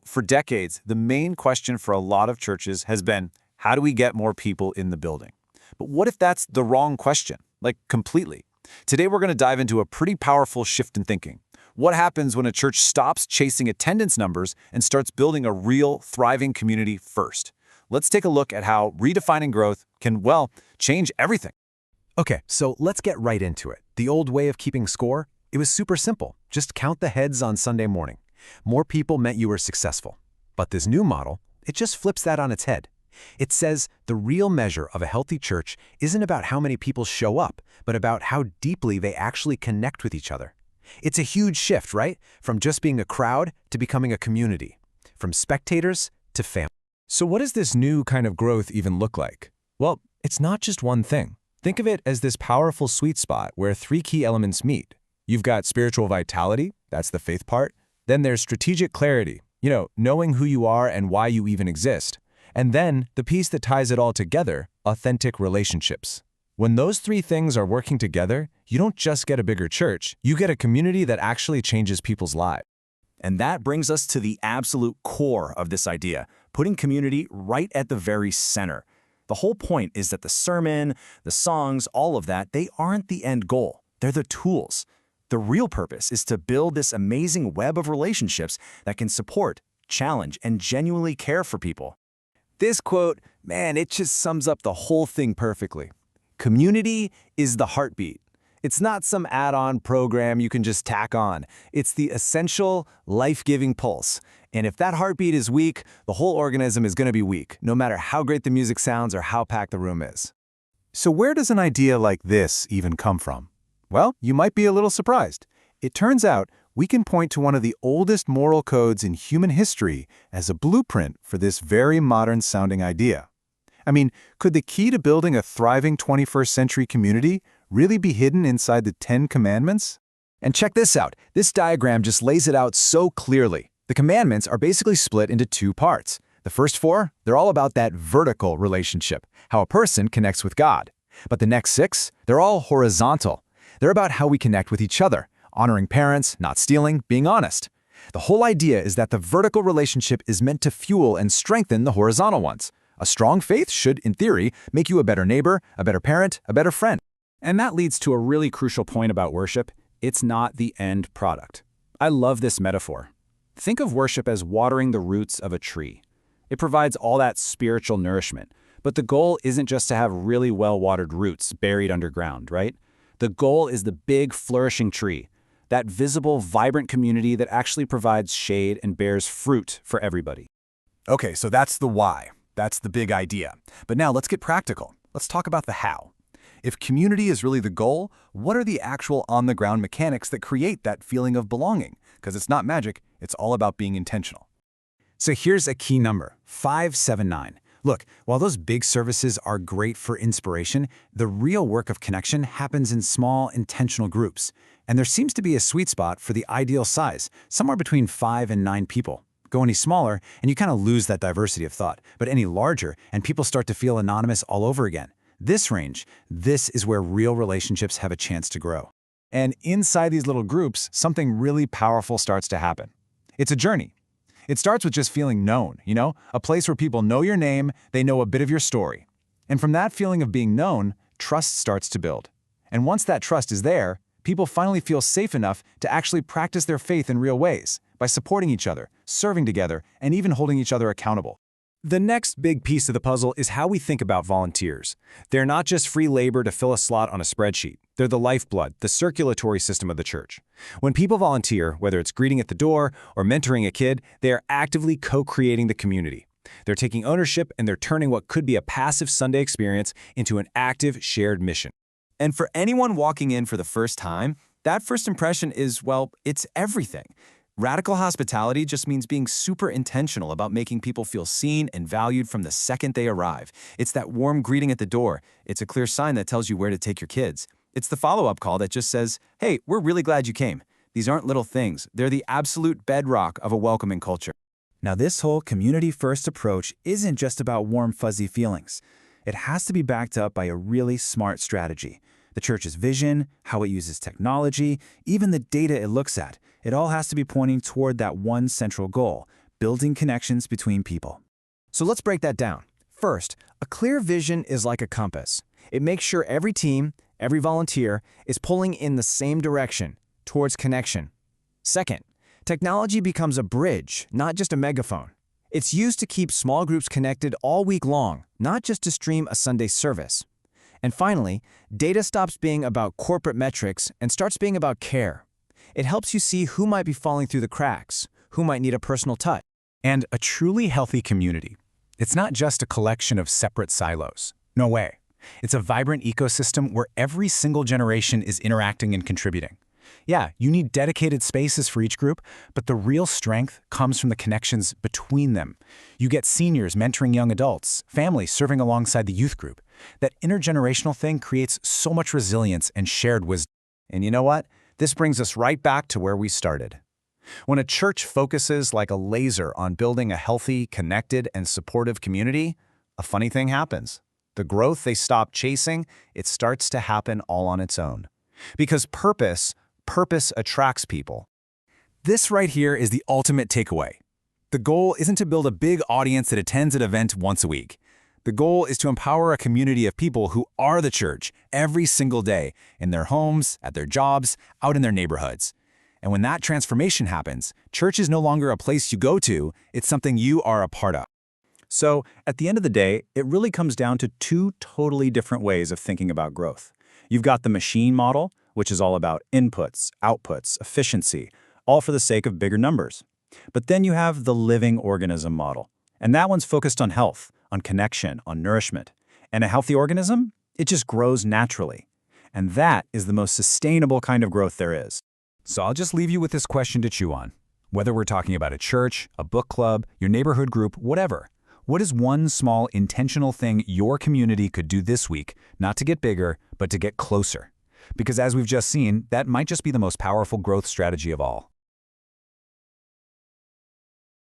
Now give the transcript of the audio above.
For decades, the main question for a lot of churches has been, how do we get more people in the building? But what if that's the wrong question? Like, completely. Today, we're going to dive into a pretty powerful shift in thinking. What happens when a church stops chasing attendance numbers and starts building a real, thriving community first? Let's take a look at how redefining growth can, change everything. Okay, so let's get right into it. The old way of keeping score? It was super simple. Just count the heads on Sunday morning. More people meant you were successful. But this new model, it just flips that on its head. It says the real measure of a healthy church isn't about how many people show up, but about how deeply they actually connect with each other. It's a huge shift, right? From just being a crowd to becoming a community. From spectators to family. So what does this new kind of growth even look like? Well, it's not just one thing. Think of it as this powerful sweet spot where three key elements meet. You've got spiritual vitality, that's the faith part. Then there's strategic clarity, knowing who you are and why you even exist. And then the piece that ties it all together, authentic relationships. When those three things are working together, you don't just get a bigger church, you get a community that actually changes people's lives. And that brings us to the absolute core of this idea, putting community right at the very center. The whole point is that the sermon, the songs, all of that, they aren't the end goal. They're the tools. The real purpose is to build this amazing web of relationships that can support, challenge, and genuinely care for people. This quote, it just sums up the whole thing perfectly. Community is the heartbeat. It's not some add-on program you can just tack on. It's the essential, life-giving pulse. And if that heartbeat is weak, the whole organism is going to be weak, no matter how great the music sounds or how packed the room is. So where does an idea like this even come from? Well, you might be a little surprised. It turns out we can point to one of the oldest moral codes in human history as a blueprint for this very modern-sounding idea. Could the key to building a thriving 21st century community really be hidden inside the 10 Commandments? And check this out. This diagram just lays it out so clearly. The commandments are basically split into two parts. The first four, they're all about that vertical relationship, how a person connects with God. But the next six, they're all horizontal. They're about how we connect with each other, honoring parents, not stealing, being honest. The whole idea is that the vertical relationship is meant to fuel and strengthen the horizontal ones. A strong faith should, in theory, make you a better neighbor, a better parent, a better friend. And that leads to a really crucial point about worship. It's not the end product. I love this metaphor. Think of worship as watering the roots of a tree. It provides all that spiritual nourishment. But the goal isn't just to have really well-watered roots buried underground, right? The goal is the big, flourishing tree, that visible, vibrant community that actually provides shade and bears fruit for everybody. Okay, so that's the why. That's the big idea. But now let's get practical. Let's talk about the how. If community is really the goal, what are the actual on-the-ground mechanics that create that feeling of belonging? Because it's not magic, it's all about being intentional. So here's a key number, 579. Look, while those big services are great for inspiration, the real work of connection happens in small, intentional groups. And there seems to be a sweet spot for the ideal size, somewhere between 5 and 9 people. Go any smaller, and you kind of lose that diversity of thought. But any larger, and people start to feel anonymous all over again. This range, this is where real relationships have a chance to grow. And inside these little groups, something really powerful starts to happen. It's a journey. It starts with just feeling known, a place where people know your name, they know a bit of your story. And from that feeling of being known, trust starts to build. And once that trust is there, people finally feel safe enough to actually practice their faith in real ways, by supporting each other, serving together, and even holding each other accountable. The next big piece of the puzzle is how we think about volunteers. They're not just free labor to fill a slot on a spreadsheet. They're the lifeblood, the circulatory system of the church. When people volunteer, whether it's greeting at the door or mentoring a kid, they are actively co-creating the community. They're taking ownership and they're turning what could be a passive Sunday experience into an active, shared mission. And for anyone walking in for the first time, that first impression is, it's everything. Radical hospitality just means being super intentional about making people feel seen and valued from the second they arrive. It's that warm greeting at the door. It's a clear sign that tells you where to take your kids. It's the follow-up call that just says, hey, we're really glad you came. These aren't little things. They're the absolute bedrock of a welcoming culture. Now, this whole community-first approach isn't just about warm, fuzzy feelings. It has to be backed up by a really smart strategy. The church's vision, how it uses technology, even the data it looks at. It all has to be pointing toward that one central goal, building connections between people. So let's break that down. First, a clear vision is like a compass. It makes sure every team, every volunteer is pulling in the same direction, towards connection. Second, technology becomes a bridge, not just a megaphone. It's used to keep small groups connected all week long, not just to stream a Sunday service. And finally, data stops being about corporate metrics and starts being about care. It helps you see who might be falling through the cracks, who might need a personal touch. And a truly healthy community. It's not just a collection of separate silos. No way. It's a vibrant ecosystem where every single generation is interacting and contributing. Yeah, you need dedicated spaces for each group, but the real strength comes from the connections between them. You get seniors mentoring young adults, families serving alongside the youth group. That intergenerational thing creates so much resilience and shared wisdom. And you know what? This brings us right back to where we started. When a church focuses like a laser on building a healthy, connected, and supportive community, a funny thing happens. The growth they stop chasing, it starts to happen all on its own. Because purpose attracts people. This right here is the ultimate takeaway. The goal isn't to build a big audience that attends an event once a week. The goal is to empower a community of people who are the church every single day, in their homes, at their jobs, out in their neighborhoods. And when that transformation happens, church is no longer a place you go to, it's something you are a part of. So, at the end of the day, it really comes down to two totally different ways of thinking about growth. You've got the machine model, which is all about inputs, outputs, efficiency, all for the sake of bigger numbers. But then you have the living organism model, and that one's focused on health, on connection, on nourishment. And a healthy organism, it just grows naturally. And that is the most sustainable kind of growth there is. So I'll just leave you with this question to chew on. Whether we're talking about a church, a book club, your neighborhood group, whatever, what is one small intentional thing your community could do this week, not to get bigger, but to get closer? Because as we've just seen, that might just be the most powerful growth strategy of all.